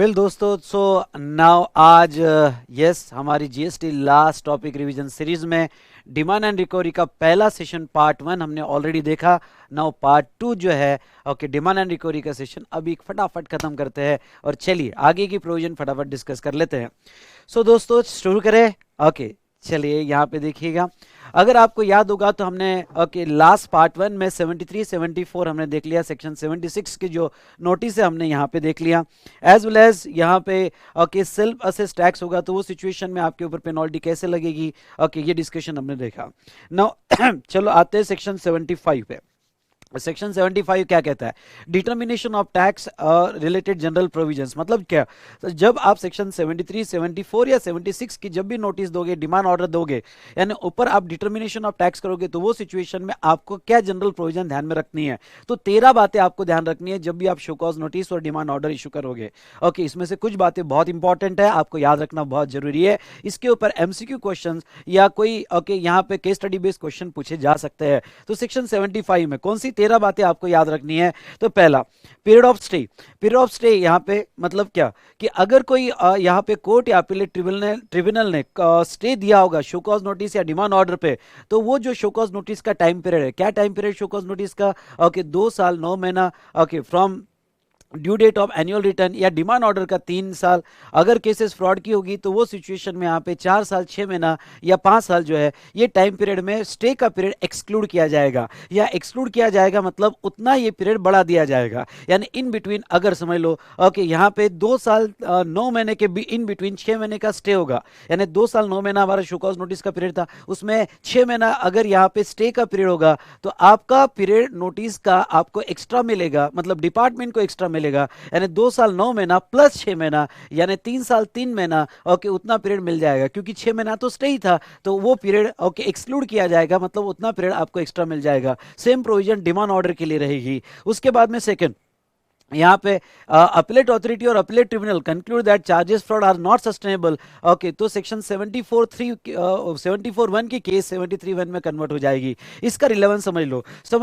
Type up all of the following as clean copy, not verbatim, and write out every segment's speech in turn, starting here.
Well दोस्तों, so now आज yes हमारी GST last topic revision series में डिमांड एंड रिकवरी का पहला सेशन पार्ट 1 हमने ऑलरेडी देखा। नाउ पार्ट 2 जो है ओके डिमांड एंड रिकवरी का सेशन अभी फटाफट खत्म करते हैं और चलिए आगे की प्रोविजन फटाफट डिस्कस कर लेते हैं। सो दोस्तों शुरू करें। ओके चलिए यहाँ पे देखिएगा, अगर आपको याद होगा तो हमने ओके लास्ट पार्ट 1 में 73 74 हमने देख लिया, सेक्शन 76 की जो नोटिस है हमने यहाँ पे देख लिया, एज वेल एज यहाँ पे ओके सेल्फ असेस टैक्स होगा तो वो सिचुएशन में आपके ऊपर पेनल्टी कैसे लगेगी, ओके ये डिस्कशन हमने देखा। नाउ चलो आते हैं सेक्शन 75 पे। सेक्शन 75 क्या कहता है? Determination of tax related general provisions. मतलब क्या, तो जब आप सेक्शन 73 74 या 76 की जब भी नोटिस दोगे, डिमांड ऑर्डर दोगे, यानी ऊपर आप डिटर्मिनेशन ऑफ टैक्स करोगे तो वो सिचुएशन में आपको क्या जनरल प्रोविजन ध्यान में रखनी है। तो 13 बातें आपको ध्यान रखनी है जब भी आप शो कॉज नोटिस और डिमांड ऑर्डर इशू करोगे। ओके इसमें से कुछ बातें बहुत इंपॉर्टेंट है, आपको याद रखना बहुत जरूरी है। इसके ऊपर एमसीक्यू क्वेश्चन या कोई ओके यहाँ पे केस स्टडी बेस्ड क्वेश्चन पूछे जा सकते हैं। तो सेक्शन 75 में कौन सी 13 बातें आपको याद रखनी है? तो पहला, period of stay. Period of stay यहाँ पे मतलब क्या कि अगर कोई यहाँ पे कोर्ट या अपीलेट ट्रिब्यूनल ने स्टे दिया होगा शो कॉज नोटिस या डिमांड ऑर्डर पे, तो वो जो शो कॉज नोटिस का टाइम पीरियड है, क्या time period show cause notice का? ओके 2 साल 9 महीना okay from due date of annual return, या डिमांड ऑर्डर का 3 साल। अगर केसेस फ्रॉड की होगी तो वो सिचुएशन में यहाँ पे 4 साल 6 महीना या 5 साल जो है ये टाइम पीरियड में स्टे का पीरियड एक्सक्लूड किया जाएगा, या एक्सक्लूड किया जाएगा मतलब उतना ये पीरियड बढ़ा दिया जाएगा। यानी इन बिटवीन अगर समझ लो ओके यहाँ पे 2 साल 9 महीने के इन बिटवीन 6 महीने का स्टे होगा, यानी 2 साल 9 महीना हमारा शो कॉज नोटिस का पीरियड था, उसमें 6 महीना अगर यहाँ पे स्टे का पीरियड होगा तो आपका पीरियड नोटिस का आपको एक्स्ट्रा मिलेगा, मतलब डिपार्टमेंट को एक्स्ट्रा मिलेगा, यानी 2 साल 9 महीना प्लस 6 महीना यानी 3 साल 3 महीना ओके उतना पीरियड मिल जाएगा। क्योंकि 6 महीना तो स्टे ही था तो वो पीरियड ओके एक्सक्लूड किया जाएगा, मतलब उतना पीरियड आपको एक्स्ट्रा मिल जाएगा। सेम प्रोविजन डिमांड ऑर्डर के लिए रहेगी। उसके बाद में सेकंड, यहाँ पे अपीलेट अथॉरिटी और appellate tribunal conclude that charges fraud are not sustainable. Okay तो सेक्शन 74(1) की केस 73(1) में कन्वर्ट हो जाएगी। इसका रिलेवेंस समझ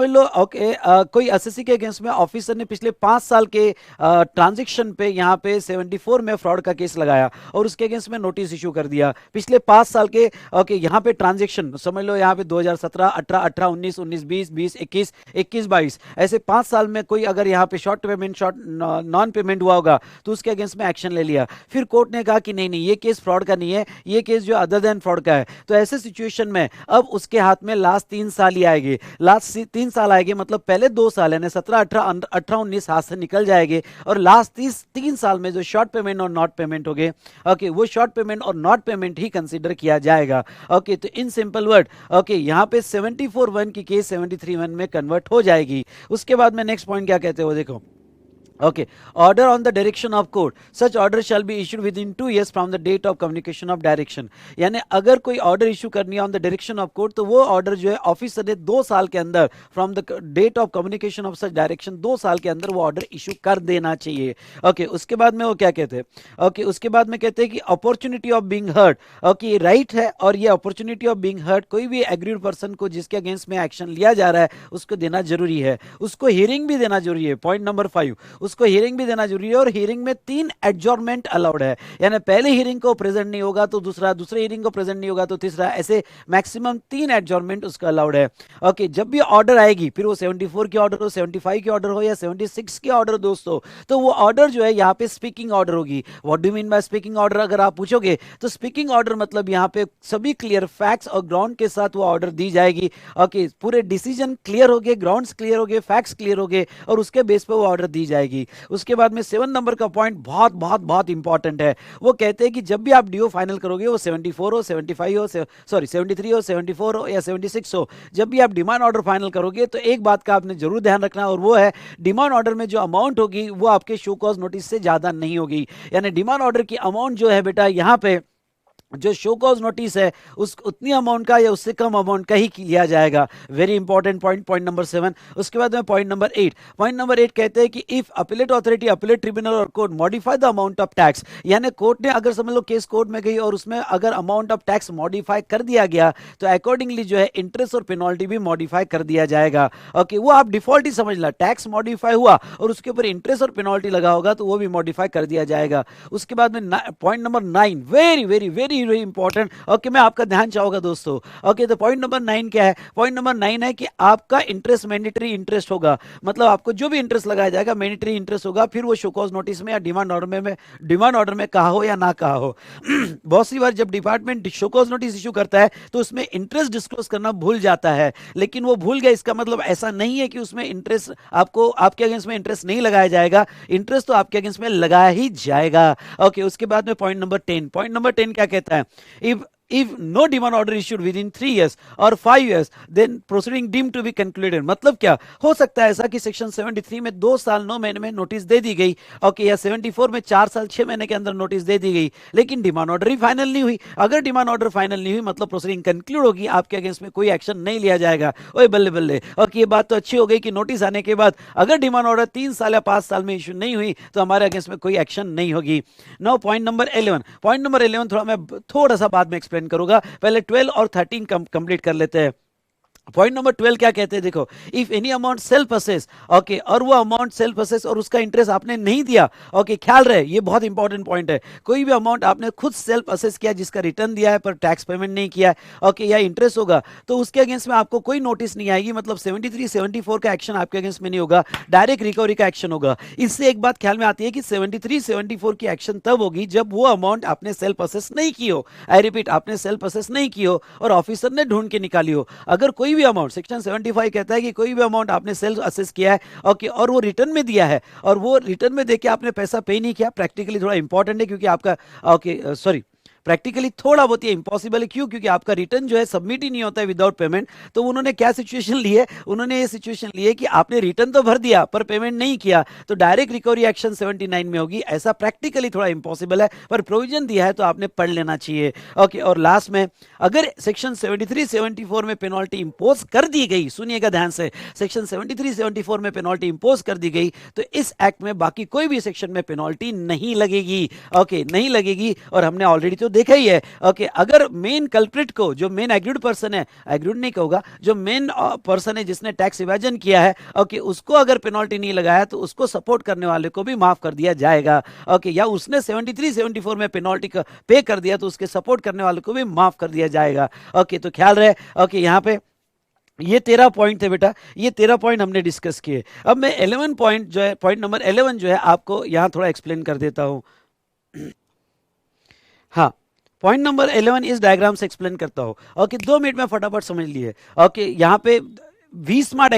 लो ओके कोई एसएससी के अगेंस्ट में ऑफिसर ने पिछले 5 साल के ट्रांजेक्शन पे यहाँ पे 74 में फ्रॉड का केस लगाया और उसके अगेंस्ट में नोटिस इशू कर दिया। पिछले 5 साल के ओके यहाँ पे ट्रांजेक्शन समझ लो, यहाँ पे 2017 18 18 19 19 20 20 21 21 22 ऐसे 5 साल में कोई अगर यहाँ पे short payment short non payment हुआ होगा तो उसके अगेंस्ट में एक्शन ले लिया। फिर कोर्ट ने कहा कि नहीं नहीं ये केस फ्रॉड का नहीं है, ये केस जो अदर देन फ्रॉड का है, तो ऐसे सिचुएशन में अब उसके हाथ में लास्ट 3 साल ही आएंगे। लास्ट 3 साल आएंगे मतलब पहले 2 साल यानी 17 18 19 हाथ से निकल जाएंगे और लास्ट 3 साल में जो शॉर्ट पेमेंट और नॉट पेमेंट हो गए ओके वो शॉर्ट पेमेंट और नॉट पेमेंट ही कंसीडर किया जाएगा। ओके तो इन सिंपल वर्ड ओके यहाँ पे 74(1) की केस 73(1) में कन्वर्ट हो जाएगी। उसके बाद में नेक्स्ट पॉइंट क्या कहते हो देखो, okay order on the direction of court, such order shall be issued within 2 years from the date of communication of direction। यानी अगर कोई ऑर्डर इशू करनी है on the direction of court तो वो ऑर्डर जो है ऑफिसर ने 2 साल के अंदर from the date of communication of such direction 2 साल के अंदर वो ऑर्डर इशू कर देना चाहिए। ओके उसके बाद में वो क्या कहते हैं, ओके उसके बाद में कहते हैं कि opportunity of being heard. Okay right है और ये अपॉर्चुनिटी ऑफ बीइंग हर्ड कोई भी एग्रीड पर्सन को जिसके अगेंस्ट में एक्शन लिया जा रहा है उसको देना जरूरी है, उसको हियरिंग भी देना जरूरी है। पॉइंट नंबर 5, उसको हियरिंग भी देना जरूरी है और हियरिंग में 3 एडजॉर्नमेंट अलाउड है, यानी पहले हियरिंग को प्रेजेंट नहीं होगा तो दूसरे हियरिंग को प्रेजेंट नहीं होगा तो तीसरा, ऐसे मैक्सिमम 3 एडजॉर्नमेंट उसका अलाउड है। ओके जब भी ऑर्डर आएगी फिर वो 74 की ऑर्डर हो, 75 की ऑर्डर हो या 76 की ऑर्डर दोस्तों, तो वो ऑर्डर जो है यहाँ पे स्पीकिंग ऑर्डर होगी। What do mean by speaking order अगर आप पूछोगे तो स्पीकिंग ऑर्डर मतलब यहाँ पे सभी क्लियर फैक्ट्स और ग्राउंड के साथ वो ऑर्डर दी जाएगी। ओके पूरे डिसीजन क्लियर हो गए, ग्राउंड्स क्लियर हो गए, फैक्ट्स क्लियर हो गए और उसके बेस पे वो ऑर्डर दी जाएगी। उसके बाद में 7 नंबर का पॉइंट बहुत बहुत बहुत इंपॉर्टेंट है। वो कहते हैं कि जब भी आप डीओ फाइनल करोगे वो 74 हो 75 हो सॉरी 73 हो 74 हो या 76 हो, जब भी आप डिमांड ऑर्डर फाइनल करोगे तो एक बात का आपने जरूर ध्यान रखना और वो है डिमांड ऑर्डर में जो अमाउंट होगी वो आपके शो कॉज नोटिस से ज्यादा नहीं होगी। यानी डिमांड ऑर्डर की अमाउंट जो है बेटा यहाँ पे जो शो कॉज नोटिस है उस उतनी अमाउंट का या उससे कम अमाउंट का ही लिया जाएगा। Very important point, point number 7। उसके बाद में पॉइंट नंबर 8, पॉइंट नंबर 8 कहते हैं कि if appellate authority, appellate tribunal और court modify the amount of tax, यानी कोर्ट ने अगर समझ लो केस कोर्ट में गई और उसमें अगर अमाउंट ऑफ टैक्स मॉडिफाई कर दिया गया तो अकॉर्डिंगली जो है इंटरेस्ट और पेनल्टी भी मॉडिफाई कर दिया जाएगा। ओके, वो आप डिफॉल्ट ही समझ ला, टैक्स मॉडिफाई हुआ और उसके ऊपर इंटरेस्ट और पेनल्टी लगा होगा तो वो भी मॉडिफाई कर दिया जाएगा। उसके बाद में point number 9, very very very very important. Okay, मैं आपका ध्यान चाहूंगा दोस्तों। ओके, तो पॉइंट नंबर 9 क्या है? पॉइंट नंबर 9 है कि आपका इंटरेस्ट मैंडेटरी इंटरेस्ट होगा, मतलब आपको जो भी इंटरेस्ट लगाया जाएगा मैंडेटरी इंटरेस्ट होगा, फिर वो शो कॉज नोटिस में या डिमांड ऑर्डर में कहा हो या ना कहा हो। बहुत सी बार जब department show cause notice issue करता है तो उसमें इंटरेस्ट डिस्क्लोज करना भूल जाता है, लेकिन वो भूल गया इसका मतलब ऐसा नहीं है कि उसमें इंटरेस्ट आपको आपके अगेंस्ट में इंटरेस्ट नहीं लगाया जाएगा, इंटरेस्ट तो आपके अगेंस्ट में लगाया ही जाएगा। ओके, उसके बाद में पॉइंट नंबर 10, पॉइंट नंबर 10 क्या कहता है? If no demand order issued within 3 years or 5 years, then proceeding deemed to be concluded। मतलब क्या हो सकता है ऐसा कि सेक्शन 73 में 2 साल 9 महीने में नोटिस दे दी गई, ओके, या 74 में 4 साल 6 महीने के अंदर नोटिस दे दी गई, लेकिन डिमांड ऑर्डर ही फाइनल नहीं हुई। अगर डिमांड ऑर्डर फाइनल नहीं हुई मतलब प्रोसीडिंग कंक्लूड होगी, आपके अगेंस्ट में कोई एक्शन नहीं लिया जाएगा। ओए बल्ले बल्ले, ओके, ये बात तो अच्छी हो गई कि नोटिस आने के बाद अगर डिमांड ऑर्डर 3 साल या 5 साल में इशू नहीं हुई तो हमारे अगेंस्ट में कोई एक्शन नहीं होगी। Now point number 11, point number 11 थोड़ा मैं थोड़ा सा बाद में एक्सप्लेन करूंगा, पहले 12 और 13 कंप्लीट कर लेते हैं। पॉइंट नंबर 12 क्या कहते हैं? देखो, if any amount self assess, okay, और वो अमाउंट सेल्फ असेस और उसका इंटरेस्ट आपने नहीं दिया, ओके, ख्याल रहे ये बहुत इंपॉर्टेंट पॉइंट है, कोई भी अमाउंट आपने खुद सेल्फ असेस किया जिसका रिटर्न दिया है पर टैक्स पेमेंट नहीं किया है, ओके, या इंटरेस्ट होगा तो उसके अगेंस्ट में आपको कोई नोटिस नहीं आएगी, मतलब 73 74 का एक्शन आपके अगेंस्ट में नहीं होगा, डायरेक्ट रिकवरी का एक्शन होगा। इससे एक बात ख्याल में आती है कि 73 74 की एक्शन तब होगी जब वो अमाउंट आपने सेल्फ असेस नहीं की हो, आई रिपीट, आपने सेल्फ असेस नहीं की हो और ऑफिसर ने ढूंढ के निकाली हो। अगर कोई भी अमाउंट, सेक्शन 75 कहता है कि कोई भी अमाउंट आपने सेल्फ असेस किया है, ओके, और वो रिटर्न में दिया है और वो रिटर्न में देके आपने पैसा पे नहीं किया, प्रैक्टिकली थोड़ा इंपॉर्टेंट है क्योंकि आपका, ओके सॉरी, प्रैक्टिकली थोड़ा बहुत ये इंपॉसिबल है। क्यों? क्योंकि आपका रिटर्न जो है सबमिट ही नहीं होता है विदाउट पेमेंट। तो उन्होंने क्या सिचुएशन ली है? उन्होंने ये सिचुएशन ली है कि आपने रिटर्न तो भर दिया पर पेमेंट नहीं किया, तो डायरेक्ट रिकवरी एक्शन 79 में होगी। ऐसा प्रैक्टिकली थोड़ा इंपॉसिबल है पर प्रोविजन दिया है तो आपने पढ़ लेना चाहिए। ओके, और लास्ट में अगर सेक्शन 73 74 में पेनल्टी इंपोज कर दी गई, सुनिएगा ध्यान से, सेक्शन 73 74 में पेनल्टी इंपोज कर दी गई तो इस एक्ट में बाकी कोई भी सेक्शन में पेनल्टी नहीं लगेगी, ओके, नहीं लगेगी। और हमने ऑलरेडी तो देखा ही है, ओके, अगर मेन कल्प्रिट को, जो मेन एग्रीड पर्सन है, एग्रीड नहीं कहूंगा, जो मेन पर्सन है जिसने टैक्स इवेजन किया है, ओके, उसको अगर पेनल्टी नहीं लगाया तो उसको सपोर्ट करने वाले को भी माफ कर दिया जाएगा, ओके, या उसने 73 74 में पेनल्टी पे कर दिया तो उसके सपोर्ट करने वाले को भी माफ कर दिया जाएगा। ओके, तो ख्याल रहे, ओके, यहाँ पे ये 13 पॉइंट थे बेटा, ये 13 पॉइंट हमने डिस्कस किए। अब मैं 11 पॉइंट जो है, पॉइंट नंबर 11 जो है आपको यहाँ थोड़ा एक्सप्लेन कर देता हूँ। हाँ, पॉइंट नंबर 11 इस डायग्राम से एक्सप्लेन करता हूं। ओके, 2 मिनट में फटाफट समझ लिए। ओके, यहाँ पे वी स्मार्ट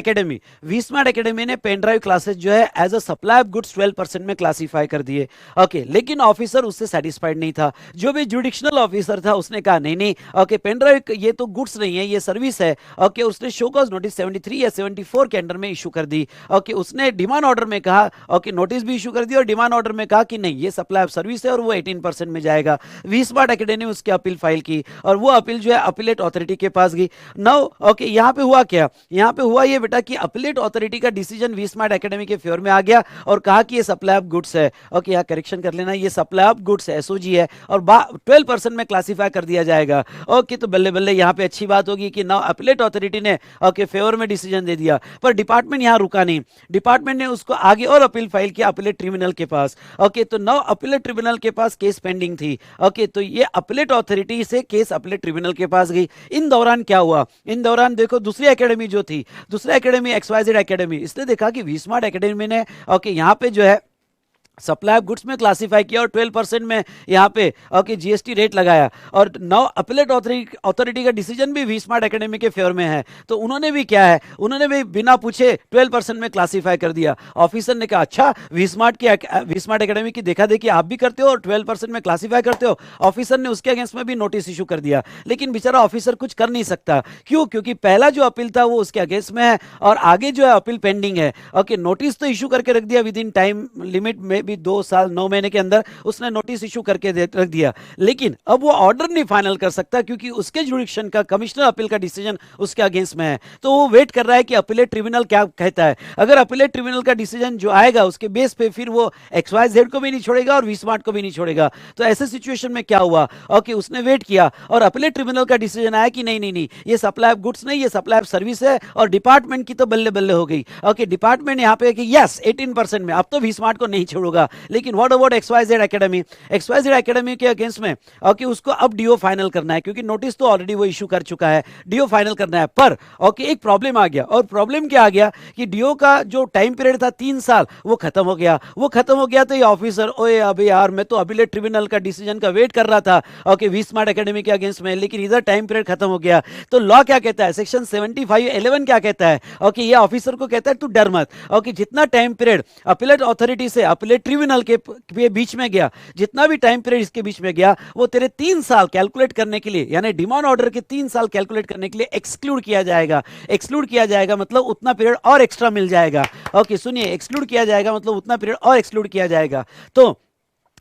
एकेडमी ने पेन ड्राइव क्लासेस जो है as a supply of goods 12% में क्लासीफाई कर दिए। ओके, लेकिन ऑफिसर उससे सेटिस्फाइड नहीं था, जो भी जुडिशनल ऑफिसर था उसने कहा नहीं नहीं, ओके, पेन ड्राइव ये तो गुड्स नहीं है, ये सर्विस है। ओके, उसने शो कॉज नोटिस 73 या 74 के अंडर में इशू कर दी। ओके, उसने डिमांड ऑर्डर में कहा, ओके, नोटिस भी इशू कर दी और डिमांड ऑर्डर में कहा कि नहीं ये सप्लाई ऑफ सर्विस है और वो 18% में जाएगा। वी स्मार्ट एकेडमी ने उसकी अपील फाइल की और वो अपील जो है अपीलेट अथॉरिटी के पास गई। नाउ ओके, यहाँ पे हुआ क्या? यहाँ पे हुआ ये बेटा कि अपीलेट अथॉरिटी का डिसीजन वी स्मार्ट एकेडमी के फेवर में आ गया और कहा कि ये सप्लाई ऑफ गुड्स है। ओके, यहाँ करेक्शन कर लेना, ये सप्लाई ऑफ गुड्स है, एसओजी है और 12% में क्लासीफाई कर दिया जाएगा। ओके, तो बल्ले बल्ले यहाँ पे अच्छी बात होगी कि नाउ अपीलेट अथॉरिटी ने ओके फेवर में डिसीजन दे दिया, पर डिपार्टमेंट यहाँ रुका नहीं, डिपार्टमेंट ने उसको आगे और अपील फाइल किया अपीलेट ट्रिब्यूनल के पास। ओके, तो नाउ अपीलेट ट्रिब्यूनल के पास केस पेंडिंग थी। ओके, तो ये अपीलेट अथॉरिटी से केस अपीलेट ट्रिब्यूनल के पास गई। इन दौरान क्या हुआ? इन दौरान देखो दूसरी एकेडमी जो थी, दूसरा एकेडमी XYZ एकेडमी, इसने देखा कि वी स्मार्ट एकेडमी ने ओके यहाँ पे जो है सप्लाई ऑफ गुड्स में क्लासीफाई किया और 12% में यहाँ पे ओके जीएसटी रेट लगाया और नाउ अपीलेट अथॉरिटी का डिसीजन भी वी स्मार्ट एकेडमी के फेवर में है। तो उन्होंने भी क्या है, उन्होंने भी बिना पूछे 12% में क्लासीफाई कर दिया। ऑफिसर ने कहा अच्छा, वी स्मार्ट एकेडमी की देखा देखी आप भी करते हो और 12% में क्लासीफाई करते हो। ऑफिसर ने उसके अगेंस्ट में भी नोटिस इशू कर दिया, लेकिन बेचारा ऑफिसर कुछ कर नहीं सकता। क्यों? क्योंकि पहला जो अपील था वो उसके अगेंस्ट में है और आगे जो है अपील पेंडिंग है। ओके, नोटिस तो इशू करके रख दिया विद इन टाइम लिमिट में भी 2 साल 9 महीने के अंदर उसने नोटिस इशू करके रख दिया, लेकिन अब वो ऑर्डर नहीं फाइनल कर सकता क्योंकि उसके जुडिक्शन का कमिश्नर अपील का डिसीजन उसके अगेंस्ट में है। तो वो वेट कर रहा है कि अपीलेट ट्रिब्यूनल क्या कहता है। अगर अपीलेट ट्रिब्यूनल का डिसीजन जो आएगा उसके बेस पे फिर वो XYZ को भी नहीं छोड़ेगा और वी स्मार्ट को भी नहीं छोड़ेगा। तो ऐसे सिचुएशन में क्या हुआ, ओके उसने वेट किया और अपीलेट ट्रिब्यूनल का डिसीजन आया कि नहीं नहीं नहीं, ये सप्लाई ऑफ गुड्स नहीं, ये सप्लाई ऑफ सर्विस है, और डिपार्टमेंट की तो बल्ले बल्ले हो गई। ओके डिपार्टमेंट यहाँ पे कि यस 18% में अब तो वी स्मार्ट को नहीं छोड़ूंगा, लेकिन what about XYZ academy, XYZ academy के अगेंस्ट में ओके उसको अब डीओ फाइनल करना है क्योंकि नोटिस तो ऑलरेडी वो इशू कर चुका है, डीओ फाइनल करना है। पर ओके एक प्रॉब्लम आ गया, और प्रॉब्लम क्या आ गया कि डीओ का जो टाइम पीरियड था 3 साल वो खत्म हो गया। वो खत्म हो गया तो ये ऑफिसर, ओए अबे यार मैं तो अपीलेट ट्रिब्यूनल का डिसीजन का वेट कर रहा था ओके वी स्मार्ट एकेडमी के अगेंस्ट में, लेकिन इधर टाइम पीरियड खत्म हो गया। तो लॉ क्या कहता है, सेक्शन 75(11) क्या कहता है, ओके ये ऑफिसर को कहता है तू डर मत, ओके जितना टाइम पीरियड अपीलेट अथॉरिटी से अपीलेट ट्रिब्यूनल के बीच में गया, जितना भी टाइम पीरियड इसके बीच में गया वो तेरे 3 साल कैलकुलेट करने के लिए, यानी डिमांड ऑर्डर के 3 साल कैलकुलेट करने के लिए एक्सक्लूड किया जाएगा। एक्सक्लूड किया जाएगा मतलब उतना पीरियड और एक्स्ट्रा मिल जाएगा। ओके सुनिए, एक्सक्लूड किया जाएगा मतलब उतना पीरियड और एक्सक्लूड किया जाएगा। तो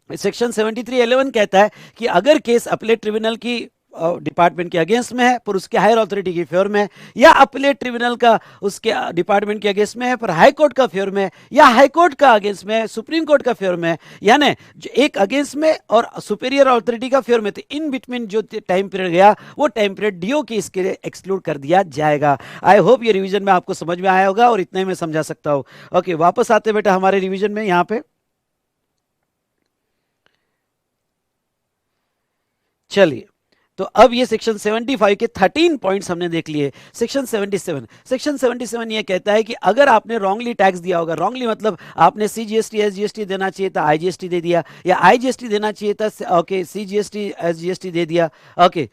सेक्शन 73(11) कहता है कि अगर केस अपीलेट ट्रिब्यूनल की डिपार्टमेंट के अगेंस्ट में है पर उसके हायर अथॉरिटी की फेवर में है, या अपीलेट ट्रिब्यूनल का उसके डिपार्टमेंट के अगेंस्ट में है पर हाई कोर्ट का फेवर में है, या हाई कोर्ट का अगेंस्ट में है सुप्रीम कोर्ट का फेवर में है, यानी एक अगेंस्ट में और सुपीरियर अथॉरिटी का फेवर में, तो इन बिटवीन जो टाइम पीरियड गया वो टाइम पीरियड डीओ के इसके लिए एक्सक्लूड कर दिया जाएगा। आई होप ये रिवीजन में आपको समझ में आया होगा और इतना ही मैं समझा सकता हूं। ओके वापस आते बेटा हमारे रिवीजन में, यहां पे चलिए। तो अब ये सेक्शन 75 के 13 पॉइंट्स हमने देख लिए। सेक्शन 77 ये कहता है कि अगर आपने रॉन्गली टैक्स दिया होगा, रॉन्गली मतलब आपने CGST SGST देना चाहिए था IGST दे दिया, या IGST देना चाहिए था ओके CGST SGST दे दिया, ओके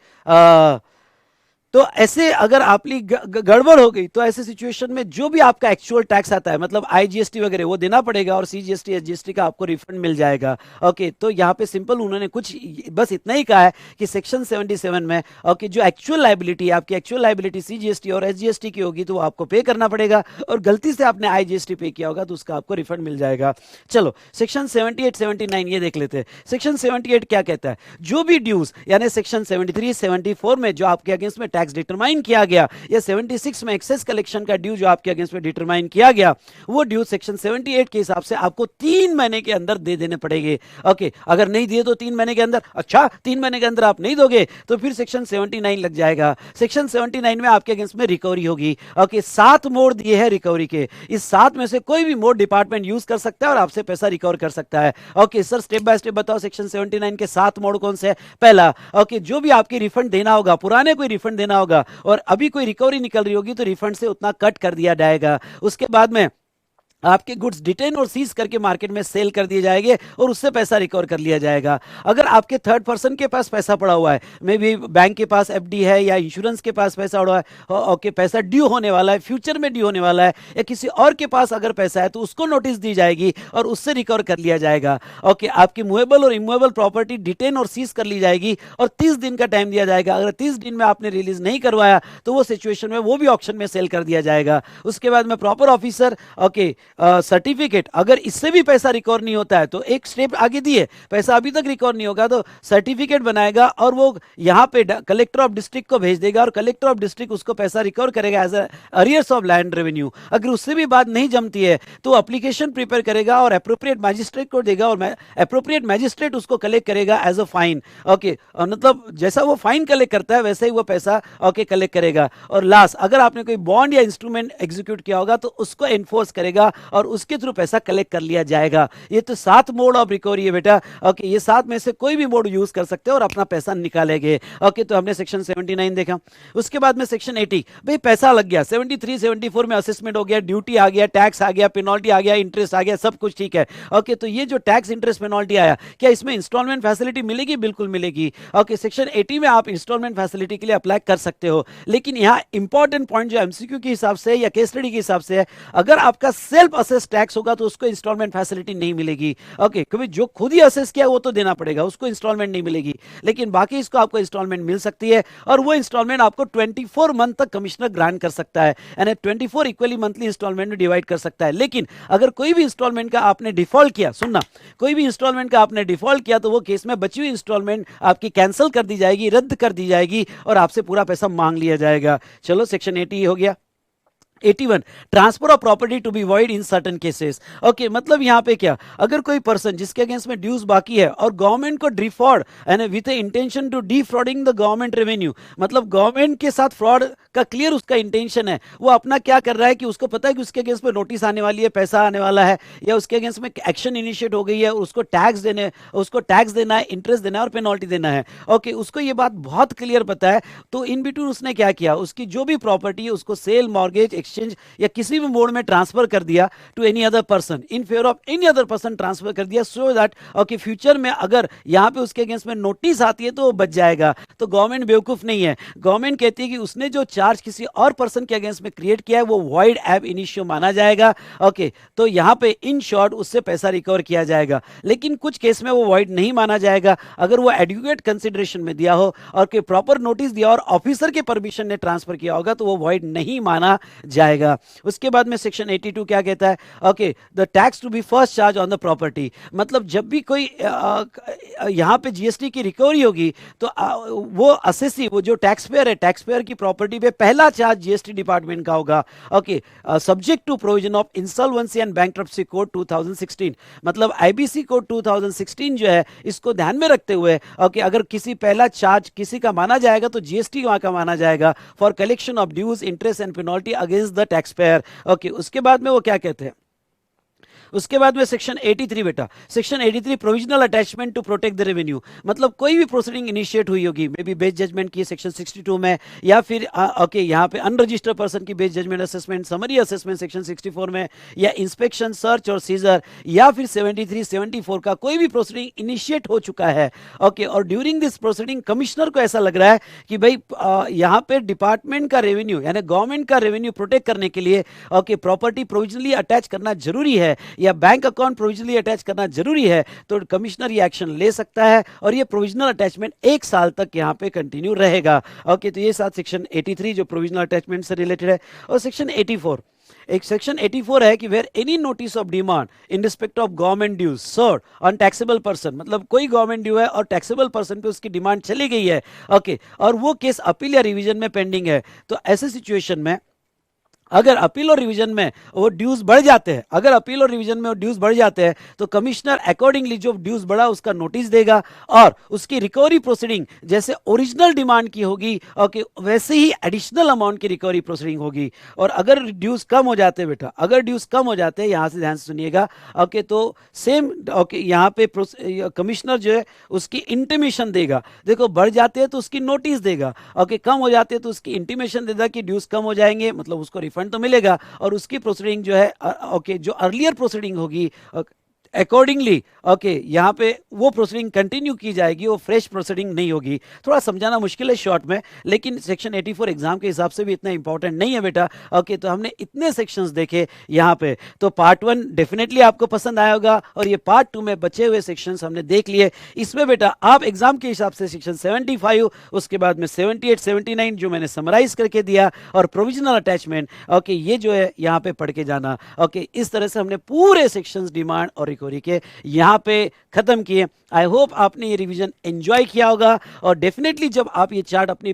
तो ऐसे अगर आपकी गड़बड़ हो गई तो ऐसे सिचुएशन में जो भी आपका एक्चुअल टैक्स आता है मतलब IGST वगैरह वो देना पड़ेगा और CGST SGST का आपको रिफंड मिल जाएगा। ओके तो यहाँ पे सिंपल उन्होंने कुछ बस इतना ही कहा है कि सेक्शन 77 में ओके जो एक्चुअल लाइबिलिटी आपकी एक्चुअल लाइबिलिटी CGST और SGST की होगी तो वो आपको पे करना पड़ेगा, और गलती से आपने IGST पे किया होगा तो उसका आपको रिफंड मिल जाएगा। चलो सेक्शन 78-79 ये देख लेते हैं। सेक्शन 78 क्या कहता है, जो भी ड्यूज यानी सेक्शन 73-74 में जो आपके अगेंस्ट में टैक्स डिटरमाइन किया गया, या 76 में एक्सेस कलेक्शन का ड्यू जो आपके अगेंस्ट में डिटरमाइन किया गया, वो ड्यू सेक्शन 78 के हिसाब से आपको 3 महीने के अंदर दे देने पड़ेंगे। ओके अगर नहीं दिए तो 3 महीने के अंदर, अच्छा 3 महीने के अंदर आप नहीं दोगे तो फिर सेक्शन 79 लग जाएगा। सेक्शन 79 में आपके अगेंस्ट में रिकवरी होगी। ओके 7 मोड दिए हैं रिकवरी के, इस 7 में से कोई भी मोड डिपार्टमेंट यूज कर सकता है और आपसे पैसा रिकवर कर सकता है। Okay sir step by step बताओ सेक्शन 79 के 7 मोड कौन से है। पहला ओके जो भी आपकी रिफंड देना होगा, पुराने कोई रिफंड देना होगा और अभी कोई रिकवरी निकल रही होगी तो रिफंड से उतना कट कर दिया जाएगा। उसके बाद में आपके गुड्स डिटेन और सीज करके मार्केट में सेल कर दिए जाएंगे और उससे पैसा रिकवर कर लिया जाएगा। अगर आपके थर्ड पर्सन के पास पैसा पड़ा हुआ है, मे बी बैंक के पास FD है या इंश्योरेंस के पास पैसा पड़ा है, ओके पैसा ड्यू होने वाला है, फ्यूचर में ड्यू होने वाला है, या किसी और के पास अगर पैसा है तो उसको नोटिस दी जाएगी और उससे रिकवर कर लिया जाएगा। ओके आपकी मूवेबल और इमूवेबल प्रॉपर्टी डिटेन और सीज कर ली जाएगी और 30 दिन का टाइम दिया जाएगा। अगर 30 दिन में आपने रिलीज नहीं करवाया तो वो सिचुएशन में वो भी ऑक्शन में सेल कर दिया जाएगा। उसके बाद में प्रॉपर ऑफिसर ओके सर्टिफिकेट, अगर इससे भी पैसा रिकवर नहीं होता है तो एक स्टेप आगे दिए, पैसा अभी तक रिकवर नहीं होगा तो सर्टिफिकेट बनाएगा और वो यहाँ पे कलेक्टर ऑफ डिस्ट्रिक्ट को भेज देगा और कलेक्टर ऑफ डिस्ट्रिक्ट उसको पैसा रिकवर करेगा as arrears of land revenue. अगर उससे भी बात नहीं जमती है तो एप्लीकेशन प्रिपेयर करेगा और अप्रोप्रिएट मैजिस्ट्रेट को देगा और अप्रोप्रिएट मैजिस्ट्रेट उसको कलेक्ट करेगा एज अ फाइन। ओके मतलब जैसा वो फाइन कलेक्ट करता है वैसे ही वो पैसा ओके कलेक्ट करेगा। और लास्ट अगर आपने कोई बॉन्ड या इंस्ट्रूमेंट एग्जीक्यूट किया होगा तो उसको एनफोर्स करेगा और उसके थ्रू पैसा कलेक्ट कर लिया जाएगा। ये तो 7 मोड ऑफ रिकवरी है बेटा। ओके ये 7 में से कोई भी मोड यूज कर सकते हो और अपना पैसा निकालेंगे। ओके तो हमने सेक्शन 79 देखा। उसके बाद में सेक्शन 80, भाई पैसा लग गया 73-74 में असेसमेंट हो गया, ड्यूटी आ गया, टैक्स आ गया, पेनल्टी आ गया, इंटरेस्ट आ गया, सब कुछ ठीक है। ओके तो ये जो टैक्स इंटरेस्ट पेनल्टी आया, क्या इसमें इंस्टॉलमेंट फैसिलिटी मिलेगी? बिल्कुल मिलेगी। ओके सेक्शन 80 में आप इंस्टॉलमेंट फैसिलिटी के लिए अप्लाई कर सकते हो, लेकिन यहाँ इंपॉर्टेंट पॉइंट जो एमसीक्यू के हिसाब से या केस स्टडी के हिसाब से है, अगर आपका सेल्फ सेल्फ असेस टैक्स होगा तो उसको इंस्टॉलमेंट फैसिलिटी नहीं मिलेगी। ओके, क्योंकि जो खुद ही असेस किया वो तो देना पड़ेगा, उसको इंस्टॉलमेंट नहीं मिलेगी, लेकिन बाकी इसको आपको इंस्टॉलमेंट मिल सकती है, और वो इंस्टॉलमेंट आपको 24 मंथ तक कमिश्नर ग्रांट कर सकता है, यानी 24 इक्वली मंथली इंस्टॉलमेंट में डिवाइड कर सकता है। लेकिन अगर कोई भी इंस्टॉलमेंट का आपने डिफॉल्ट किया, सुनना, कोई भी इंस्टॉलमेंट का आपने डिफॉल्ट किया तो वो केस में बची हुई इंस्टॉलमेंट आपकी कैंसिल कर दी जाएगी, रद्द कर दी जाएगी, और आपसे पूरा पैसा मांग लिया जाएगा। चलो, सेक्शन 80 हो गया। 81, transfer of property to be void in certain cases. Okay, मतलब यहां पे क्या, अगर कोई पर्सन जिसके अगेंस्ट में ड्यूज बाकी है और गवर्नमेंट को default and with intention to defrauding the government revenue, मतलब गवर्नमेंट के साथ फ्रॉड का क्लियर उसका इंटेंशन है, वो अपना क्या कर रहा है कि उसको पता है कि उसके अगेंस्ट में नोटिस आने वाली है, पैसा आने वाला है, या उसके अगेंस्ट में एक्शन इनिशिएट हो गई है, उसको टैक्स देना है, इंटरेस्ट देना है और पेनल्टी देना है। ओके, उसको ये बात बहुत क्लियर पता है, तो इन बिटवीन उसने क्या किया, उसकी जो भी प्रॉपर्टी है उसको सेल, मॉर्गेज, एक्सचेंज या किसी भी मोड में ट्रांसफर कर दिया to any other person, in favour of any other person transfer कर दिया, सो दैट ओके फ्यूचर में अगर यहां पे उसके अगेंस्ट में नोटिस आती है तो वो बच जाएगा। तो गवर्नमेंट बेवकूफ नहीं है, गवर्नमेंट कहती है कि उसने जो चार्ज किसी और पर्सन के अगेंस्ट में क्रिएट किया है वो वॉइड एब इनिशियो माना जाएगा। ओके, तो यहां पे इन शॉर्ट उससे पैसा रिकवर किया जाएगा, लेकिन कुछ केस में वो वॉइड नहीं माना जाएगा। अगर वो एडुकेट कंसिडरेशन में दिया हो और कोई प्रॉपर नोटिस दिया और ऑफिसर के परमिशन ने ट्रांसफर किया होगा तो वो वॉइड नहीं माना जाएगा। उसके बाद में सेक्शन 82 क्या कहता है, okay, the tax to be first charge on the property, मतलब जब भी कोई यहां पे जीएसटी की रिकवरी होगी तो वो असेसी, वो जो टैक्स पेयर है, टैक्स पेयर की प्रॉपर्टी पे पहला चार्ज जीएसटी डिपार्टमेंट का होगा। Okay, subject to provision of insolvency and bankruptcy code 2016, मतलब आईबीसी कोड 2016 जो है इसको ध्यान में रखते हुए ओके, अगर किसी पहला चार्ज किसी का माना जाएगा तो जीएसटी वहां का माना जाएगा for collection of dues, interest and penalty against the tax payer. Okay, उसके बाद में वो क्या कहते हैं, उसके बाद में सेक्शन 83 बेटा, section 83 provisional attachment to protect the revenue, मतलब कोई भी प्रोसीडिंग इनिशिएट हुई होगी, मे बी बेस जजमेंट की सेक्शन 62 में, या फिर ओके यहाँ पे अनरजिस्टर्ड पर्सन की best judgement assessment, summary assessment section 64 में, या इंस्पेक्शन, सर्च और सीजर, या फिर 73, 74 का कोई भी प्रोसीडिंग इनिशिएट हो चुका है। ओके, और ड्यूरिंग दिस प्रोसीडिंग कमिश्नर को ऐसा लग रहा है कि भाई यहाँ पे डिपार्टमेंट का रेवेन्यू यानी गवर्नमेंट का रेवेन्यू प्रोटेक्ट करने के लिए ओके प्रॉपर्टी प्रोविजनली अटैच करना जरूरी है या बैंक अकाउंट प्रोविजनली अटैच करना जरूरी है, तो कमिश्नर ये एक्शन ले सकता है और ये प्रोविजनल अटैचमेंट 1 साल तक यहाँ पे कंटिन्यू रहेगा। ओके, तो ये साथ सेक्शन 83 जो प्रोविजनल अटैचमेंट से रिलेटेड है। और सेक्शन 84, एक सेक्शन 84 है कि where any notice of demand in respect of government dues serve on taxable person, मतलब कोई गवर्नमेंट ड्यू है और टैक्सेबल पर्सन पे उसकी डिमांड चली गई है, ओके, और वो केस अपील या रिवीजन में पेंडिंग है, तो ऐसे सिचुएशन में अगर अपील और रिवीजन में वो ड्यूज बढ़ जाते हैं, अगर अपील और रिवीजन में वो ड्यूज बढ़ जाते हैं तो कमिश्नर अकॉर्डिंगली जो ड्यूज बढ़ा उसका नोटिस देगा और उसकी रिकवरी प्रोसीडिंग जैसे ओरिजिनल डिमांड की होगी ओके वैसे ही एडिशनल अमाउंट की रिकवरी प्रोसीडिंग होगी। और अगर ड्यूज कम हो जाते हैं बेटा, अगर ड्यूज कम हो जाते हैं, यहां से ध्यान से सुनिएगा ओके, तो सेम ओके यहाँ पे कमिश्नर जो है उसकी इंटीमेशन देगा, देखो बढ़ जाते हैं तो उसकी नोटिस देगा, ओके कम हो जाते हैं तो उसकी इंटीमेशन देगा कि ड्यूज कम हो जाएंगे, मतलब उसको रिफंड तो मिलेगा और उसकी प्रोसीडिंग जो है ओके जो अर्लियर प्रोसीडिंग होगी अकॉर्डिंगली ओके यहाँ पे वो प्रोसीडिंग कंटिन्यू की जाएगी, वो फ्रेश प्रोसीडिंग नहीं होगी। थोड़ा समझाना मुश्किल है शॉर्ट में, लेकिन सेक्शन 84 एग्जाम के हिसाब से भी इतना इंपॉर्टेंट नहीं है बेटा। ओके, तो हमने इतने सेक्शंस देखे यहाँ पे, तो पार्ट 1 डेफिनेटली आपको पसंद आया होगा और ये पार्ट 2 में बचे हुए सेक्शंस हमने देख लिए। इसमें बेटा आप एग्जाम के हिसाब से सेक्शन 75, उसके बाद में 78, 79 जो मैंने समराइज करके दिया और प्रोविजनल अटैचमेंट ओके ये जो है यहाँ पे पढ़ के जाना। ओके, इस तरह से हमने पूरे सेक्शंस डिमांड और रिकवरी के यहाँ पे खत्म किए। आई होप आपने ये रिवीजन एंजॉय किया होगा और डेफिनेटली जब आप ये चार्ट अपनी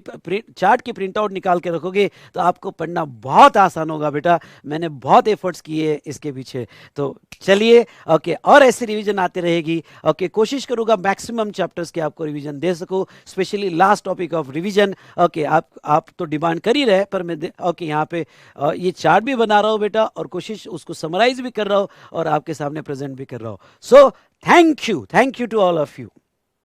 चार्ट की प्रिंट आउट निकाल के रखोगे तो आपको पढ़ना बहुत आसान होगा बेटा। मैंने बहुत एफर्ट्स किए इसके पीछे, तो चलिए ओके और ऐसी रिवीजन आती रहेगी। ओके, कोशिश करूंगा मैक्सिमम चैप्टर्स के आपको रिवीजन दे सकूं, specially last topic of revision. Okay, आप तो डिमांड कर ही रहे, पर मैं ओके यहाँ पे ये चार्ट भी बना रहा हूँ बेटा और कोशिश उसको समराइज भी कर रहा हूँ और आपके सामने प्रेजेंट भी कर रहा हूँ। So thank you to all of you.